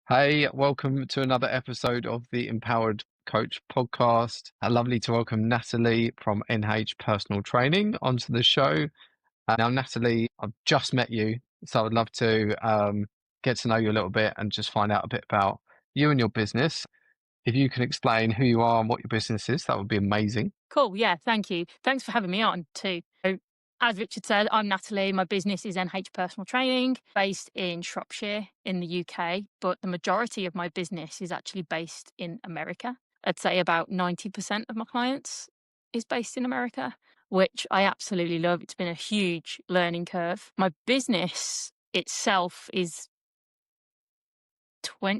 Hey, welcome to another episode of the Empowered Coach podcast. Lovely to welcome Natalie from NH Personal Training onto the show. Now, Natalie, I've just met you, so I'd love to get to know you a little bit and just find out a bit about you and your business. If you can explain who you are and what your business is, that would be amazing. Cool. Yeah. Thank you. Thanks for having me on too. So, as Richard said, I'm Natalie. My business is NH Personal Training based in Shropshire in the UK, but the majority of my business is actually based in America. I'd say about 90% of my clients is based in America, which I absolutely love. It's been a huge learning curve. My business itself is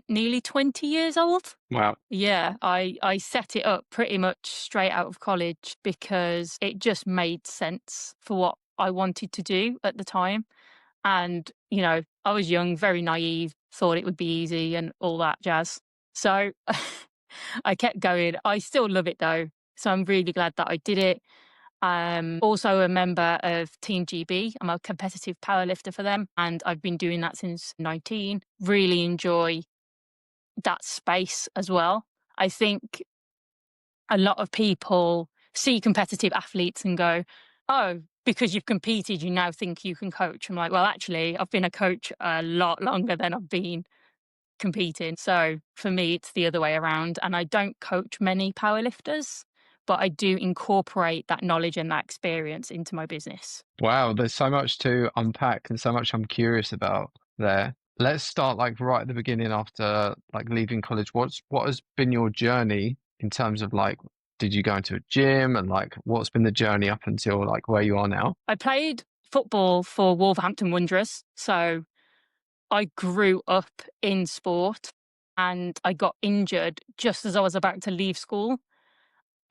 nearly 20 years old. Wow. Yeah, I set it up pretty much straight out of college because it just made sense for what I wanted to do at the time. And, I was young, very naive, thought it would be easy and all that jazz. So I kept going. I still love it though. So I'm really glad that I did it. Also a member of Team GB. I'm a competitive powerlifter for them, and I've been doing that since 19. Really enjoy that space as well. I think a lot of people see competitive athletes and go, oh, because you've competed, you now think you can coach. I'm like, well, actually, I've been a coach a lot longer than I've been competing. So for me, it's the other way around. And I don't coach many powerlifters, but I do incorporate that knowledge and that experience into my business. Wow, there's so much to unpack and so much I'm curious about there. Let's start like right at the beginning after like leaving college. What has been your journey in terms of like did you go into a gym and like what's been the journey up until like where you are now? I played football for Wolverhampton Wanderers. So I grew up in sport and I got injured just as I was about to leave school,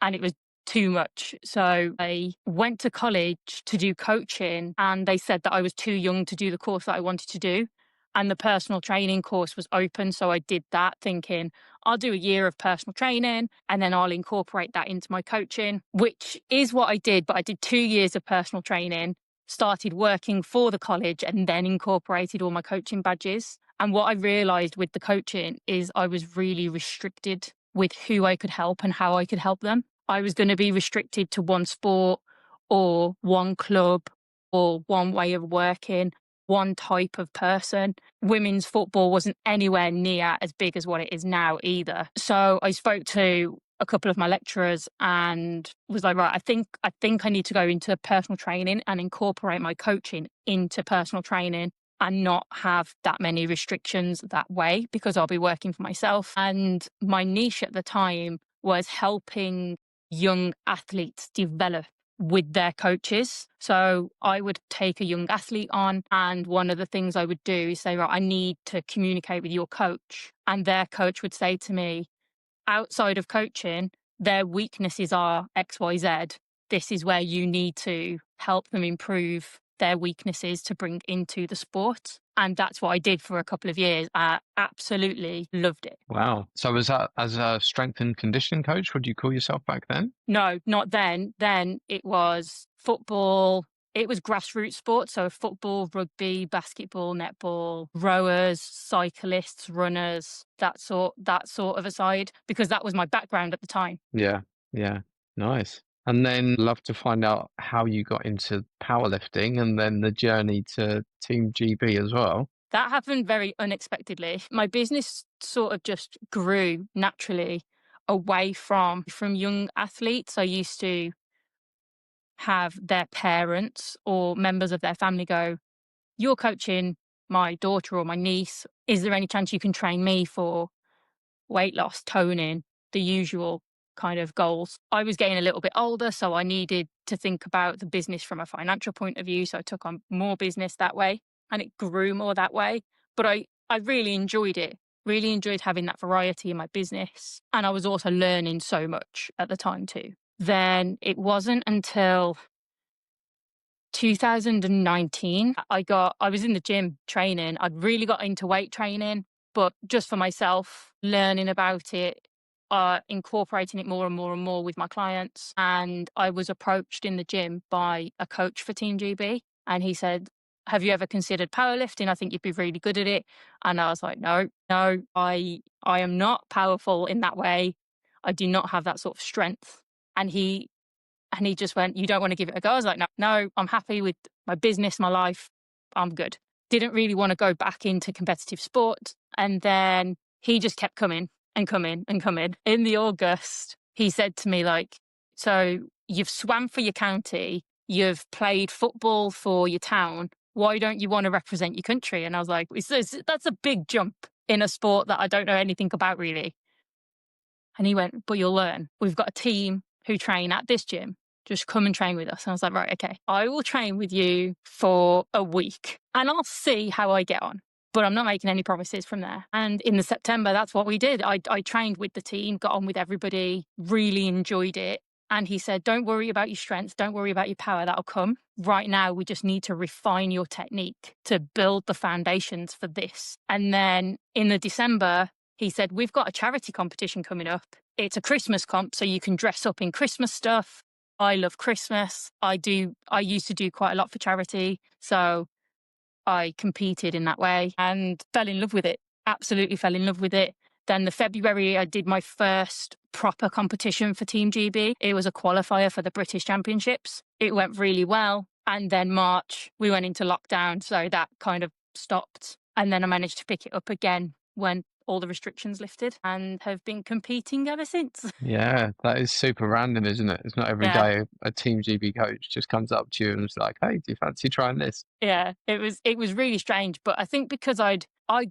and it was too much. So I went to college to do coaching, and they said that I was too young to do the course that I wanted to do. And the personal training course was open. So I did that thinking I'll do a year of personal training and then I'll incorporate that into my coaching, which is what I did. But I did 2 years of personal training, started working for the college, and then incorporated all my coaching badges. And what I realized with the coaching is I was really restricted with who I could help and how I could help them. I was going to be restricted to one sport or one club or one way of working, one type of person. Women's football wasn't anywhere near as big as what it is now either. So I spoke to a couple of my lecturers and was like, right, I think I need to go into personal training and incorporate my coaching into personal training and not have that many restrictions that way, because I'll be working for myself. And my niche at the time was helping young athletes develop with their coaches. So I would take a young athlete on, and one of the things I would do is say, right, I need to communicate with your coach. And their coach would say to me, outside of coaching, their weaknesses are XYZ. This is where you need to help them improve their weaknesses to bring into the sport. And that's what I did for a couple of years. I absolutely loved it. Wow. So was that as a strength and conditioning coach? Would you call yourself back then? No, not then. Then it was football. It was grassroots sports. So football, rugby, basketball, netball, rowers, cyclists, runners, that sort of a side, because that was my background at the time. Yeah, yeah. Nice. And then love to find out how you got into powerlifting and then the journey to Team GB as well. That happened very unexpectedly. My business sort of just grew naturally away from young athletes. I used to have their parents or members of their family go, "You're coaching my daughter or my niece. Is there any chance you can train me for weight loss, toning, the usual kind of goals?" I was getting a little bit older, so I needed to think about the business from a financial point of view. So I took on more business that way, and it grew more that way. But I really enjoyed it, really enjoyed having that variety in my business. And I was also learning so much at the time too. Then it wasn't until 2019 I was in the gym training. I'd really got into weight training, but just for myself, learning about it, incorporating it more and more and more with my clients. And I was approached in the gym by a coach for Team GB, and he said, have you ever considered powerlifting? I think you'd be really good at it. And I was like, no, I am not powerful in that way. I do not have that sort of strength. And he just went, you don't want to give it a go? I was like, no, I'm happy with my business, my life. I'm good. Didn't really want to go back into competitive sport. And then he just kept coming and coming and coming. In the August, he said to me, like, so you've swam for your county, you've played football for your town. Why don't you want to represent your country? And I was like, that's a big jump in a sport that I don't know anything about really. And he went, but you'll learn. We've got a team who train at this gym. Just come and train with us. And I was like, right, okay. I will train with you for a week and I'll see how I get on. But I'm not making any promises from there. And in the September, that's what we did. I trained with the team, got on with everybody, really enjoyed it. And he said, don't worry about your strength. Don't worry about your power. That'll come. Right now, we just need to refine your technique to build the foundations for this. And then in the December, he said, we've got a charity competition coming up. It's a Christmas comp, so you can dress up in Christmas stuff. I love Christmas. I used to do quite a lot for charity. So I competed in that way and fell in love with it. Absolutely fell in love with it. Then the February, I did my first proper competition for Team GB. It was a qualifier for the British Championships. It went really well. And then March, we went into lockdown. So that kind of stopped. And then I managed to pick it up again when all the restrictions lifted and have been competing ever since. Yeah, that is super random, isn't it? It's not every Yeah. day a Team GB coach just comes up to you and is like, hey, do you fancy trying this? Yeah, it was really strange. But I think because I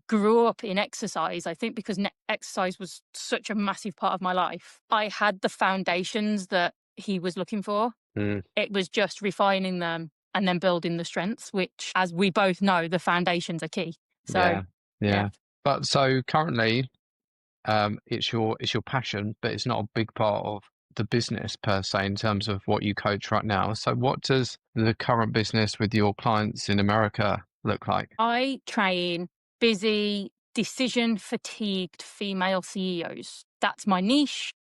grew up in exercise, I think because exercise was such a massive part of my life, I had the foundations that he was looking for. Mm. It was just refining them and then building the strengths, which, as we both know, the foundations are key. So, yeah. But so currently, it's your passion, but it's not a big part of the business per se in terms of what you coach right now. So what does the current business with your clients in America look like? I train busy, decision fatigued female CEOs. That's my niche.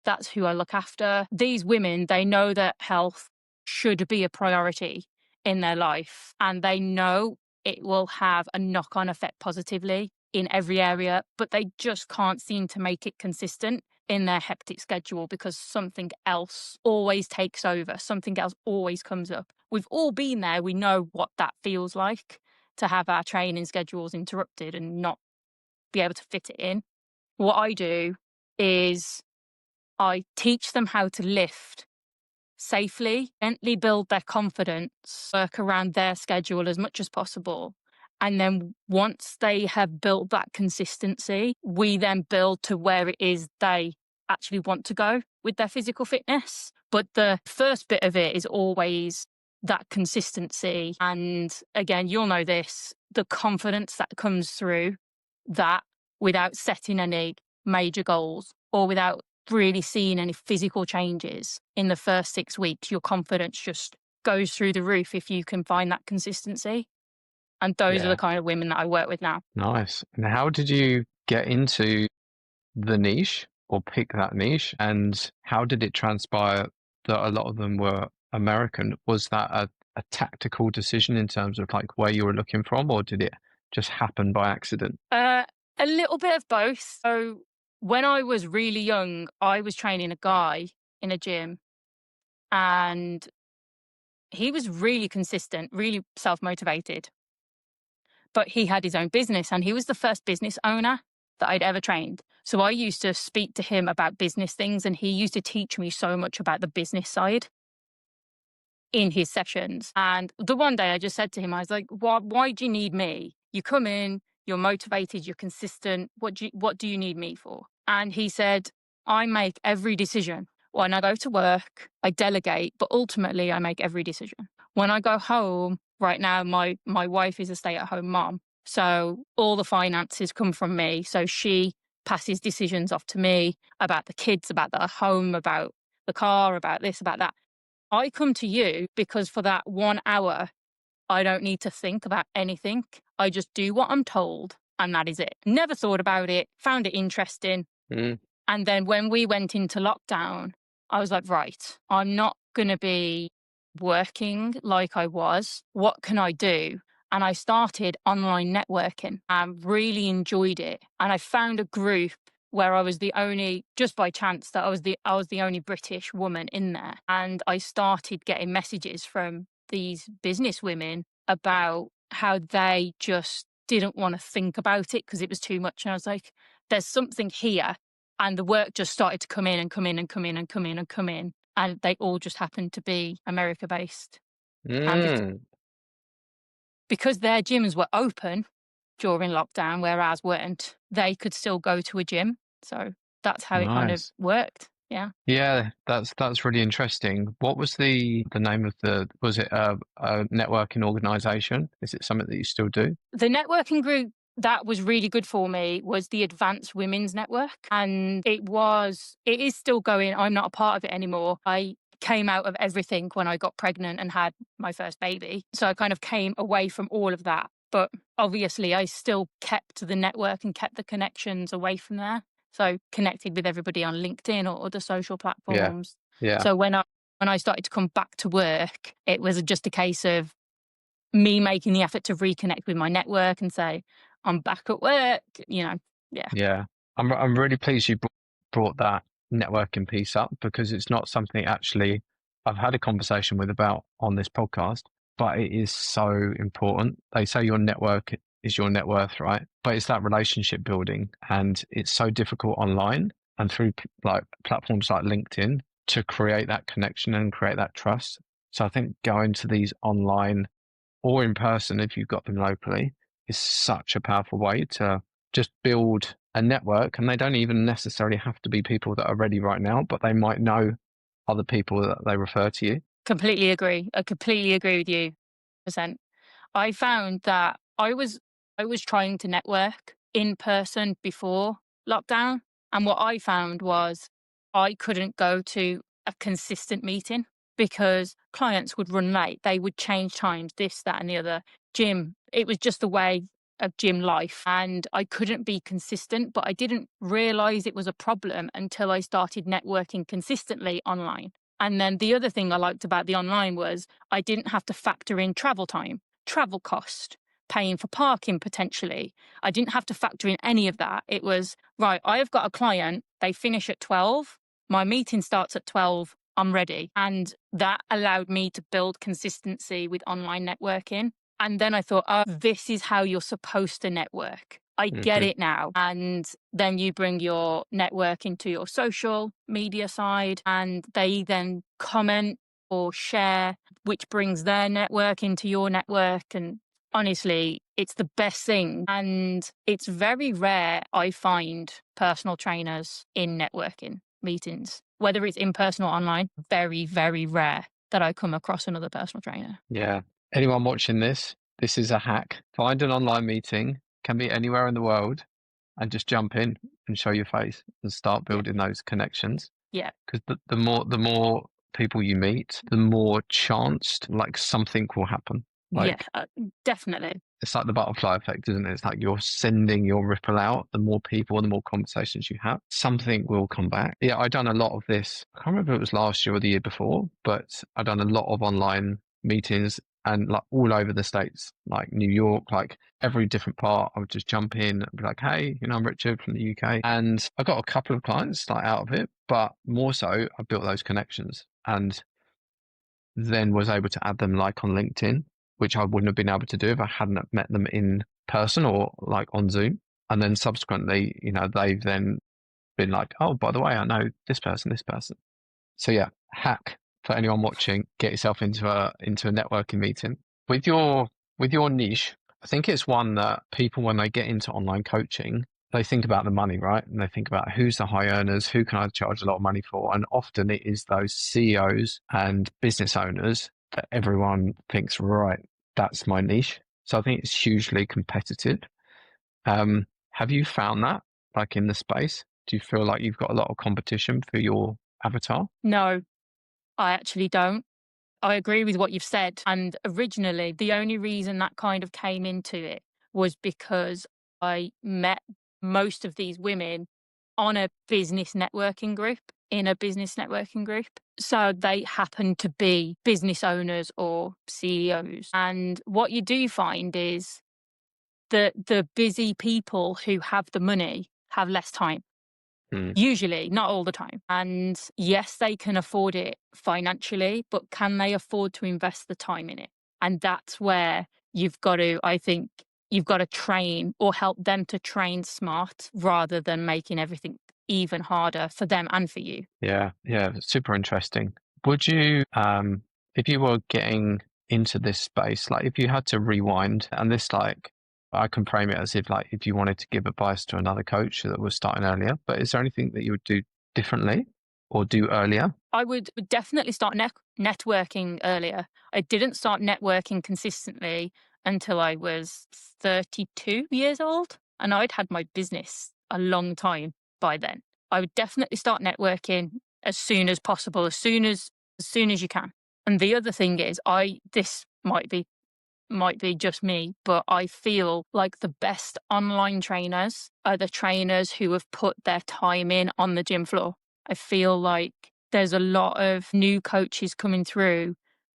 That's who I look after. These women, they know that health should be a priority in their life, and they know it will have a knock on effect positively in every area, but they just can't seem to make it consistent in their hectic schedule because something else always takes over. Something else always comes up. We've all been there. We know what that feels like to have our training schedules interrupted and not be able to fit it in. What I do is I teach them how to lift safely, gently build their confidence, work around their schedule as much as possible. And then once they have built that consistency, we then build to where it is they actually want to go with their physical fitness. But the first bit of it is always that consistency. And again, you'll know this, the confidence that comes through that without setting any major goals or without really seeing any physical changes in the first 6 weeks, your confidence just goes through the roof if you can find that consistency. And those are the kind of women that I work with now. Nice. And how did you get into the niche or pick that niche? And how did it transpire that a lot of them were American? Was that a tactical decision in terms of like where you were looking from, or did it just happen by accident? A little bit of both. So when I was really young, I was training a guy in a gym and he was really consistent, really self-motivated. But he had his own business and he was the first business owner that I'd ever trained. So I used to speak to him about business things and he used to teach me so much about the business side in his sessions. And the one day I just said to him, I was like, why do you need me? You come in, you're motivated, you're consistent. What do you need me for? And he said, I make every decision. When I go to work, I delegate, but ultimately I make every decision. When I go home, right now, my wife is a stay-at-home mom. So all the finances come from me. So she passes decisions off to me about the kids, about the home, about the car, about this, about that. I come to you because for that 1 hour, I don't need to think about anything. I just do what I'm told and that is it. Never thought about it, found it interesting. Mm. And then when we went into lockdown, I was like, right, I'm not going to be working like I was. What can I do? and I started online networking and really enjoyed it. And I found a group where I was the only, just by chance, that I was the only British woman in there. And I started getting messages from these business women about how they just didn't want to think about it because it was too much. And I was like, there's something here. And the work just started to come in and come in and come in and come in and come in. And they all just happened to be America based. And Mm, because their gyms were open during lockdown, whereas weren't, they could still go to a gym. So that's how it kind of nice. worked. Yeah. Yeah, that's really interesting. What was the name of was it a networking organization? Is it something that you still do? The networking group that was really good for me was the Advanced Women's Network. And it is still going. I'm not a part of it anymore. I came out of everything when I got pregnant and had my first baby. So I kind of came away from all of that. But obviously, I still kept the network and kept the connections away from there. So connected with everybody on LinkedIn or other social Yeah, platforms. yeah, So when I started to come back to work, it was just a case of me making the effort to reconnect with my network and say, I'm back at work, yeah. yeah. I'm really pleased you brought that networking piece up because it's not something actually I've had a conversation with about on this podcast, but it is so important. They say your network is your net worth, right? But it's that relationship building, and it's so difficult online and through like platforms like LinkedIn to create that connection and create that trust. So I think going to these online or in person, if you've got them locally, is such a powerful way to just build a network. And they don't even necessarily have to be people that are ready right now, but they might know other people that they refer to you. Completely agree. I completely agree with you. Percent. I found that I was trying to network in person before lockdown. And what I found was I couldn't go to a consistent meeting because clients would run late. They would change times, this, that, and the other. Gym, it was just the way of gym life. And I couldn't be consistent, but I didn't realize it was a problem until I started networking consistently online. And then the other thing I liked about the online was I didn't have to factor in travel time, travel cost, paying for parking potentially. I didn't have to factor in any of that. It was, right, I've got a client, they finish at 12, my meeting starts at 12, I'm ready. And that allowed me to build consistency with online networking. And then I thought, oh, this is how you're supposed to network. I get Hmm. it now. And then you bring your network into your social media side and they then comment or share, which brings their network into your network. And honestly, it's the best thing. And it's very rare I find personal trainers in networking meetings, whether it's in person or online, very, very rare that I come across another personal trainer. Yeah. Anyone watching this, this is a hack. Find an online meeting, can be anywhere in the world, and just jump in and show your face and start Yeah. building those connections. Yeah. Because the more people you meet, the more chanced like something will happen. Yeah. Like Definitely. it's like the butterfly effect, isn't it? It's like you're sending your ripple out. The more people and the more conversations you have, something will come back. Yeah, I've done a lot of this. I can't remember if it was last year or the year before, but I've done a lot of online meetings and like all over the States, like New York, like every different part. I would just jump in and be like, hey, I'm Richard from the UK. And I got a couple of clients like out of it, but more so, I built those connections and then was able to add them like on LinkedIn, which I wouldn't have been able to do if I hadn't met them in person or like on Zoom. And then subsequently, they've then been like, oh, by the way, I know this person, this person. So yeah, hack for anyone watching, get yourself into a networking meeting. With your niche, I think it's one that people when they get into online coaching, they think about the money, right? And they think about who's the high earners, who can I charge a lot of money for? And often it is those CEOs and business owners that everyone thinks, right, that's my niche. So I think it's hugely competitive. Have you found that like in the space? Do you feel like you've got a lot of competition for your avatar? No, I actually don't. I agree with what you've said. And originally, the only reason that kind of came into it was because I met most of these women on a business networking group in a business networking group. So they happen to be business owners or CEOs. And what you do find is that the busy people who have the money have less time. Mm. Usually, not all the time. And yes, they can afford it financially, but can they afford to invest the time in it? And that's where I think, you've got to train or help them to train smart rather than making everything even harder for them and for you. Yeah, yeah, super interesting. Would you, if you were getting into this space, like if you had to rewind, and this, like, I can frame it as if, like, if you wanted to give advice to another coach that was starting earlier, but is there anything that you would do differently or do earlier? I would definitely start networking earlier. I didn't start networking consistently until I was 32 years old, and I'd had my business a long time by then. I would definitely start networking as soon as possible, as soon as you can. And the other thing is, this might be just me, but I feel like the best online trainers are the trainers who have put their time in on the gym floor. I feel like there's a lot of new coaches coming through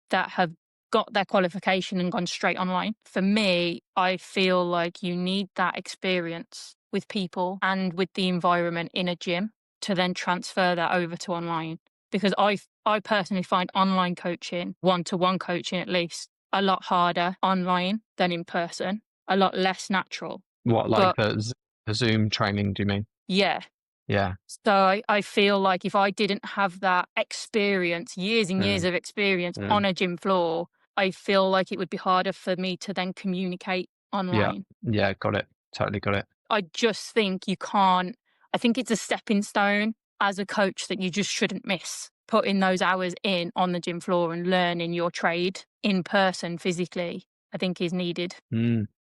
that have got their qualification and gone straight online. For me, I feel like you need that experience with people and with the environment in a gym to then transfer that over to online. Because I personally find online coaching, one-to-one coaching at least, a lot harder online than in person, a lot less natural. What, like But the Zoom training, do you mean? yeah, Yeah. so I feel like if I didn't have that experience, years and years Mm, of experience mm. on a gym floor, I feel like it would be harder for me to then communicate Yeah. online. Yeah. Got it. Totally got it. I just think you can't, I think it's a stepping stone as a coach that you just shouldn't miss. Putting those hours in on the gym floor and learning your trade in person physically, I think is needed.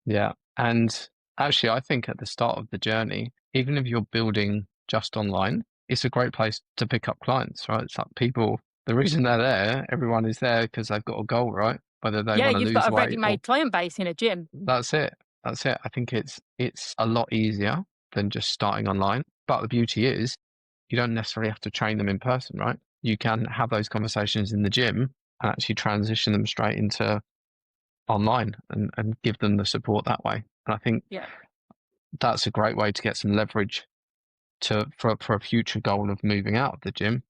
Yeah. And actually, I think at the start of the journey, even if you're building just online, it's a great place to pick up clients, right? It's like people, the reason they're there, everyone is there because they've got a goal, right? Whether they Yeah, want to you've got lose a weight or ready-made client base in a gym. that's it. That's it. I think it's a lot easier than just starting online. But the beauty is you don't necessarily have to train them in person, right? You can have those conversations in the gym and actually transition them straight into online and give them the support that way. And I think Yeah. that's a great way to get some leverage for a future goal of moving out of the gym.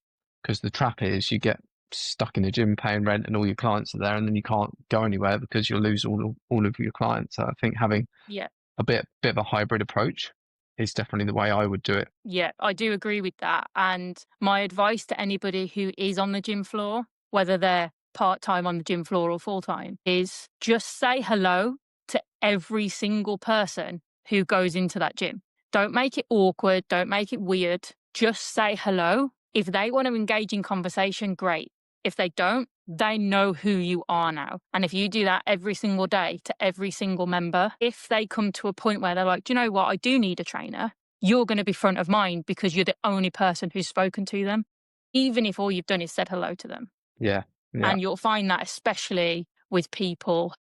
Because the trap is you get stuck in the gym paying rent and all your clients are there and then you can't go anywhere because you'll lose all of your clients. So I think having Yeah. a bit of a hybrid approach is definitely the way I would do it. Yeah, I do agree with that. And my advice to anybody who is on the gym floor, whether they're part time on the gym floor or full time, is just say hello to every single person who goes into that gym. Don't make it awkward. Don't make it weird. Just say hello. If they want to engage in conversation, great. If they don't, they know who you are now. And if you do that every single day to every single member, if they come to a point where they're like, do you know what, I do need a trainer, you're going to be front of mind because you're the only person who's spoken to them, even if all you've done is said hello to them. Yeah. Yeah. And you'll find that especially with people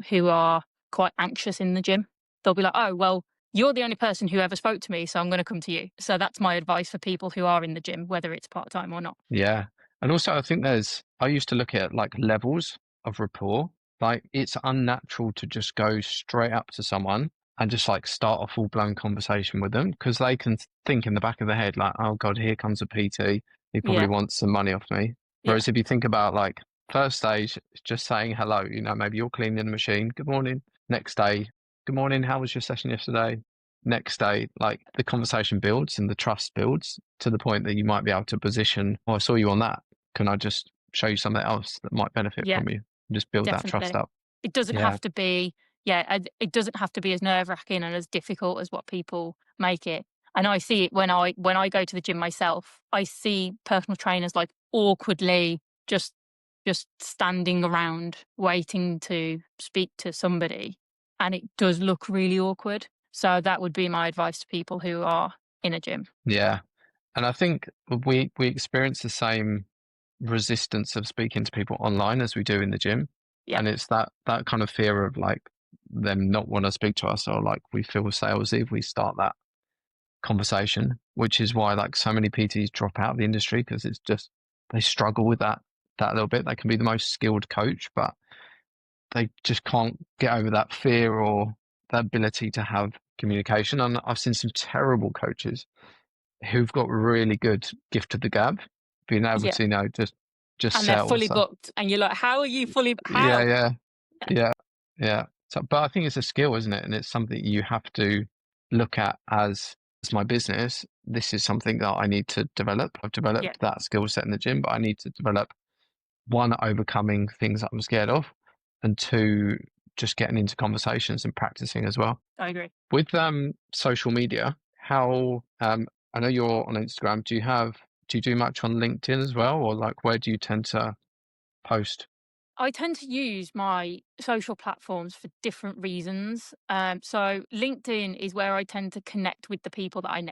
who are quite anxious in the gym. They'll be like, oh, well, you're the only person who ever spoke to me, so I'm going to come to you. So that's my advice for people who are in the gym, whether it's part time or not. Yeah. And also I think I used to look at like levels of rapport. Like it's unnatural to just go straight up to someone and just like start a full blown conversation with them because they can think in the back of their head like, oh God, here comes a PT. He probably Yeah. wants some money off me. Yeah. Whereas if you think about like first stage, it's just saying hello, maybe you're cleaning the machine. Good morning. Next day, good morning. How was your session yesterday? Next day, like the conversation builds and the trust builds to the point that you might be able to position, oh, I saw you on that. Can I just show you something else that might benefit Yeah. from you? And just build that trust Definitely. up. It doesn't Yeah. have to be, it doesn't have to be as nerve-wracking and as difficult as what people make it. And I see it when I go to the gym myself. I see personal trainers like awkwardly just standing around waiting to speak to somebody, and it does look really awkward. So that would be my advice to people who are in a gym. Yeah. And I think we experience the same resistance of speaking to people online as we do in the gym. Yeah. And it's that kind of fear of like them not want to speak to us or like we feel salesy if we start that conversation, which is why like so many PTs drop out of the industry, because it's just they struggle with that little bit. They can be the most skilled coach, but they just can't get over that fear or the ability to have communication. And I've seen some terrible coaches who've got really good gift of the gab, being able Yeah. to, just And they're sell. fully So booked. And you're like, how are you fully, yeah, how? yeah, Yeah. yeah, yeah. So, but I think it's a skill, isn't it? And it's something you have to look at as my business. This is something that I need to develop. I've Yeah, developed that skill set in the gym, but I need to develop one, overcoming things that I'm scared of, and two, just getting into conversations and practicing as well. I agree. With social media, how I know you're on Instagram. Do you do much on LinkedIn as well, or like where do you tend to post? I tend to use my social platforms for different reasons. So LinkedIn is where I tend to connect with the people that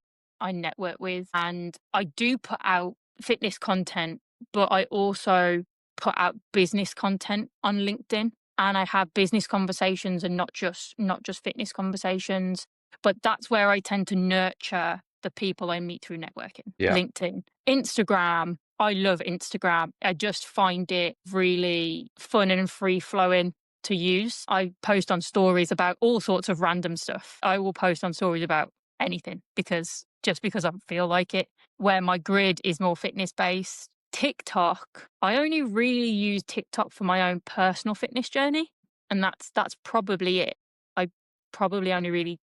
I network with, and I do put out fitness content, but I also put out business content on LinkedIn, and I have business conversations and not just fitness conversations. But that's where I tend to nurture the people I meet through networking. Yeah, LinkedIn, Instagram. I love Instagram. I just find it really fun and free flowing to use. I post on stories about all sorts of random stuff. I will post on stories about anything because I feel like it. Where my grid is more fitness based. TikTok, I only really use TikTok for my own personal fitness journey, and that's probably it. I probably only really,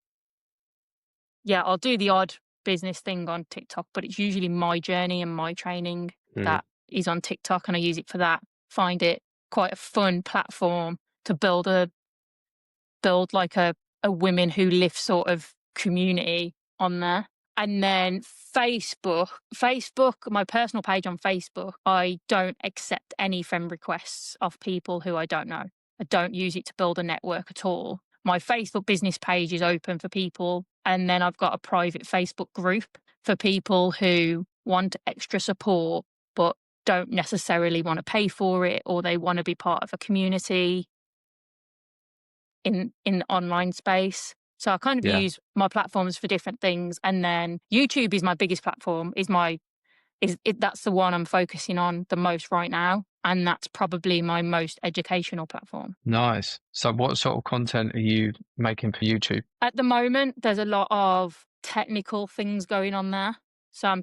yeah, I'll do the odd business thing on TikTok, but it's usually my journey and my training mm, that is on TikTok, and I use it for that. Find it quite a fun platform to build like a women who live sort of community on there. And then Facebook, my personal page on Facebook, I don't accept any friend requests of people who I don't know. I don't use it to build a network at all. My Facebook business page is open for people. And then I've got a private Facebook group for people who want extra support, but don't necessarily want to pay for it, or they want to be part of a community in the online space. So I kind of yeah, use my platforms for different things. And then YouTube is my biggest platform, that's the one I'm focusing on the most right now. And that's probably my most educational platform. nice. So, what sort of content are you making for YouTube? At the moment, there's a lot of technical things going on there. So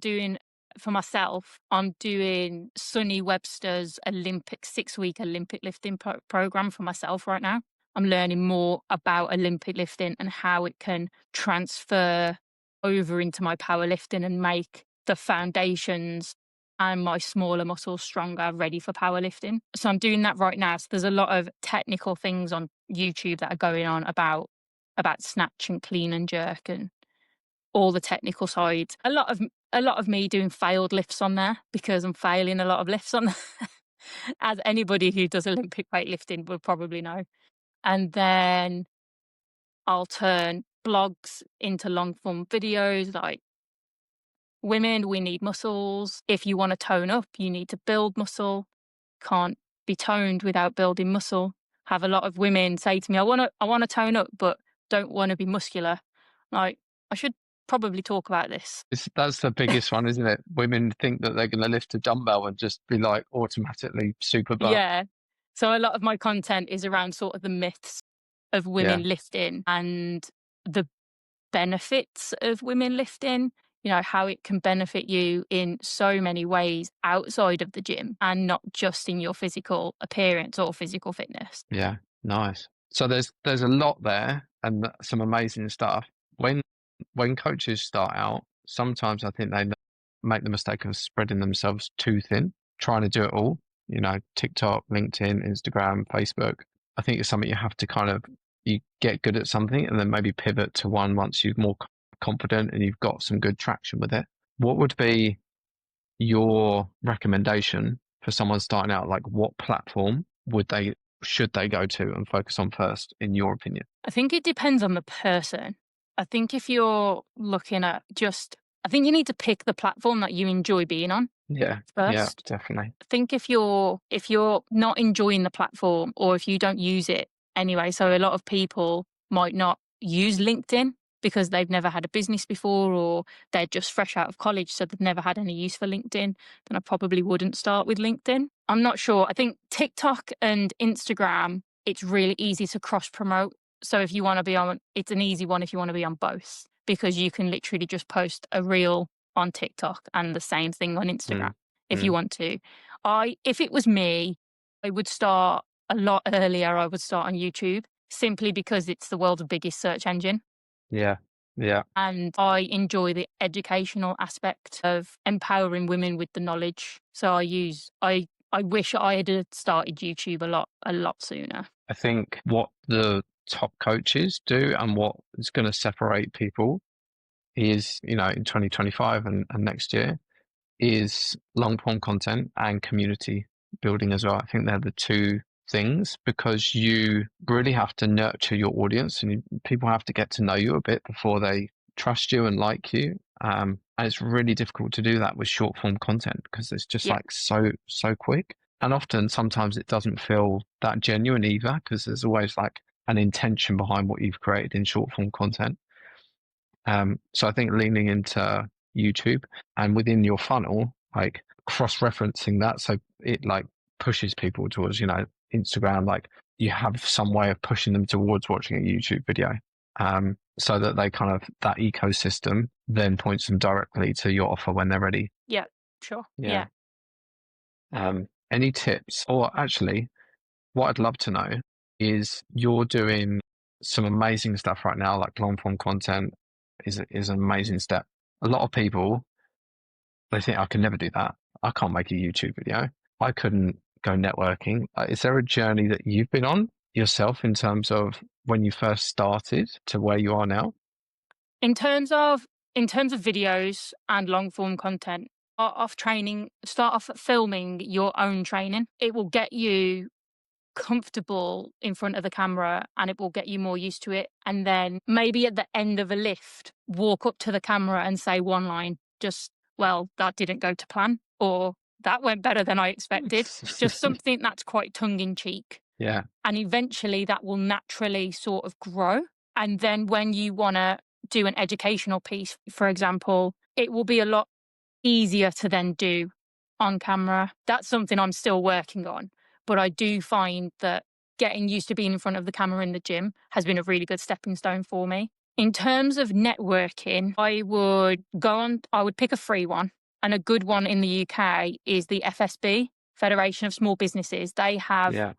for myself, I'm doing Sunny Webster's 6-week Olympic lifting program for myself right now. I'm learning more about Olympic lifting and how it can transfer over into my powerlifting and make the foundations and my smaller muscles stronger, ready for powerlifting. So I'm doing that right now. So there's a lot of technical things on YouTube that are going on about snatch and clean and jerk and all the technical sides. A lot of me doing failed lifts on there because I'm failing a lot of lifts on there, as anybody who does Olympic weightlifting will probably know. And then I'll turn blogs into long form videos like women, we need muscles. If you want to tone up, you need to build muscle. Can't be toned without building muscle. Have a lot of women say to me, I want to tone up, but don't want to be muscular. Like, I should probably talk about this. That's the biggest one, isn't it? Women think that they're going to lift a dumbbell and just be like automatically super buff. Yeah. So a lot of my content is around sort of the myths of Yeah, women lifting and the benefits of women lifting, how it can benefit you in so many ways outside of the gym and not just in your physical appearance or physical fitness. yeah, nice. So there's a lot there and some amazing stuff. When when coaches start out, sometimes I think they make the mistake of spreading themselves too thin, trying to do it all. TikTok, LinkedIn, Instagram, Facebook. I think it's something you have to you get good at something and then maybe pivot to one once you're more confident and you've got some good traction with it. What would be your recommendation for someone starting out? Like, what platform should they go to and focus on first, in your opinion? I think it depends on the person. I think if you're looking at I think you need to pick the platform that you enjoy being on Yeah, yeah, first. definitely. I think if you're not enjoying the platform or if you don't use it anyway, so a lot of people might not use LinkedIn because they've never had a business before, or they're just fresh out of college, so they've never had any use for LinkedIn, then I probably wouldn't start with LinkedIn. I'm not sure. I think TikTok and Instagram, it's really easy to cross promote. So if you want to be on, it's an easy one if you want to be on both, because you can literally just post a reel on TikTok and the same thing on Instagram Mm, if you mm, want to. If it was me, I would start a lot earlier. I would start on YouTube simply because it's the world's biggest search engine. yeah, yeah. And I enjoy the educational aspect of empowering women with the knowledge. So I wish I had started YouTube a lot sooner. I think what the top coaches do and what is going to separate people is, you know, in 2025 and next year, is long form content and community building as well. I think they're the two things, because you really have to nurture your audience, and people have to get to know you a bit before they trust you and like you. And it's really difficult to do that with short form content, because it's just Yeah. like so quick. And often, sometimes it doesn't feel that genuine either, because there's always like an intention behind what you've created in short form content. So I think leaning into YouTube and within your funnel, like cross-referencing that, so it like pushes people towards, you know, Instagram, like you have some way of pushing them towards watching a YouTube video, so that they kind of, that ecosystem then points them directly to your offer when they're ready. Yeah, sure. Yeah. Yeah. Any tips? Or actually, what I'd love to know is, you're doing some amazing stuff right now, like long form content is an amazing step. A lot of people, they think I can never do that. I can't make a YouTube video. I couldn't go networking. Is there a journey that you've been on yourself in terms of when you first started to where you are now? In terms of videos and long form content, start off filming your own training. It will get you comfortable in front of the camera and it will get you more used to it. And then maybe at the end of a lift, walk up to the camera and say one line, just, well, that didn't go to plan, or that went better than I expected. Just something that's quite tongue in cheek. Yeah. And eventually that will naturally sort of grow. And then when you want to do an educational piece, for example, it will be a lot easier to then do on camera. That's something I'm still working on. But I do find that getting used to being in front of the camera in the gym has been a really good stepping stone for me. In terms of networking, I would pick a free one. And a good one in the UK is the FSB, Federation of Small Businesses. They have Yeah.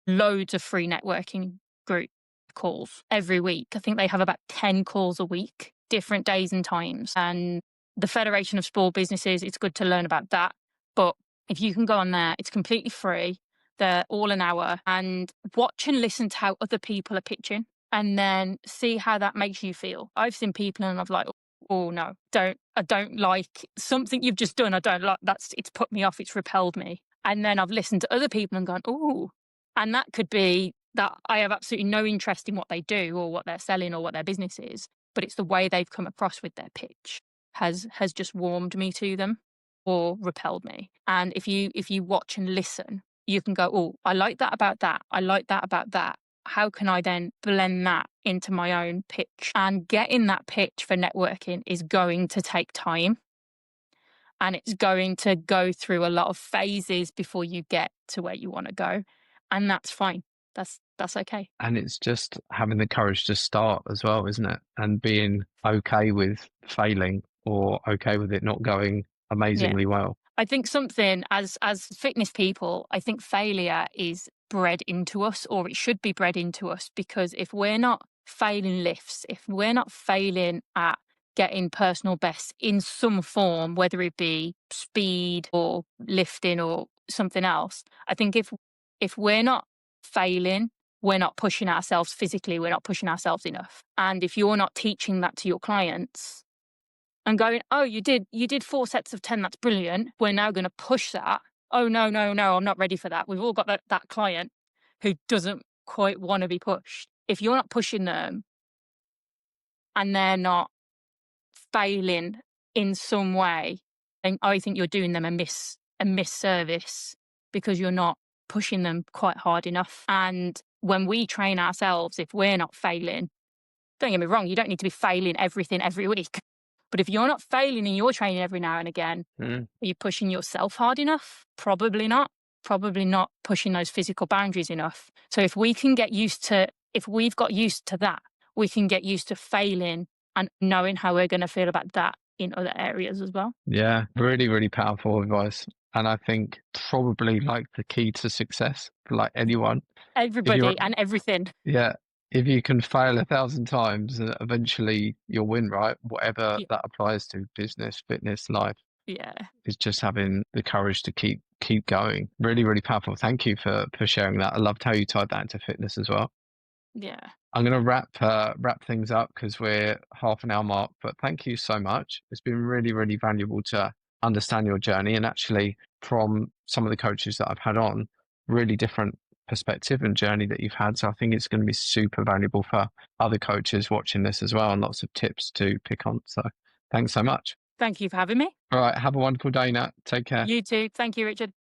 loads of free networking group calls every week. I think they have about 10 calls a week, different days and times. And the Federation of Small Businesses, it's good to learn about that. But if you can go on there, it's completely free. They're all an hour, and watch and listen to how other people are pitching and then see how that makes you feel. I've seen people and I've like, oh no, I don't like something you've just done. I don't like it's put me off. It's repelled me. And then I've listened to other people and gone, oh, and that could be that I have absolutely no interest in what they do or what they're selling or what their business is, but it's the way they've come across with their pitch has just warmed me to them or repelled me. And if you watch and listen, you can go, oh, I like that about that. I like that about that. How can I then blend that into my own pitch? And getting that pitch for networking is going to take time. And it's going to go through a lot of phases before you get to where you want to go. And that's fine. That's okay. And it's just having the courage to start as well, isn't it? And being okay with failing, or okay with it not going Yeah. amazingly well. I think something as fitness people, I think failure is bred into us, or it should be bred into us, because if we're not failing lifts, if we're not failing at getting personal bests in some form, whether it be speed or lifting or something else, I think if we're not failing, we're not pushing ourselves physically, we're not pushing ourselves enough. And if you're not teaching that to your clients, and going, oh, you did 4 sets of 10, that's brilliant. We're now going to push that. Oh, no, I'm not ready for that. We've all got that client who doesn't quite want to be pushed. If you're not pushing them and they're not failing in some way, then I think you're doing them a misservice, because you're not pushing them quite hard enough. And when we train ourselves, if we're not failing, Don't get me wrong, you don't need to be failing everything every week. But if you're not failing and you're training every now and again, Mm. are you pushing yourself hard enough? Probably not. Probably not pushing those physical boundaries enough. So if we can get used to, if we've got used to that, we can get used to failing and knowing how we're going to feel about that in other areas as well. Yeah, really, really powerful advice. And I think probably like the key to success for like anyone. If you're, Everybody and everything. yeah, if you can fail 1,000 times, eventually you'll win, right? Whatever Yeah. that applies to, business, fitness, life, Yeah. is just having the courage to keep going. Really, really powerful. Thank you for sharing that. I loved how you tied that into fitness as well. Yeah. I'm going to wrap things up because we're half an hour mark. But thank you so much. It's been really, really valuable to understand your journey, and actually from some of the coaches that I've had on, really different perspective and journey that you've had. So I think it's going to be super valuable for other coaches watching this as well, and lots of tips to pick on. So thanks so much. Thank you for having me. All right, have a wonderful day, Nat. Take care. You too. Thank you, Richard.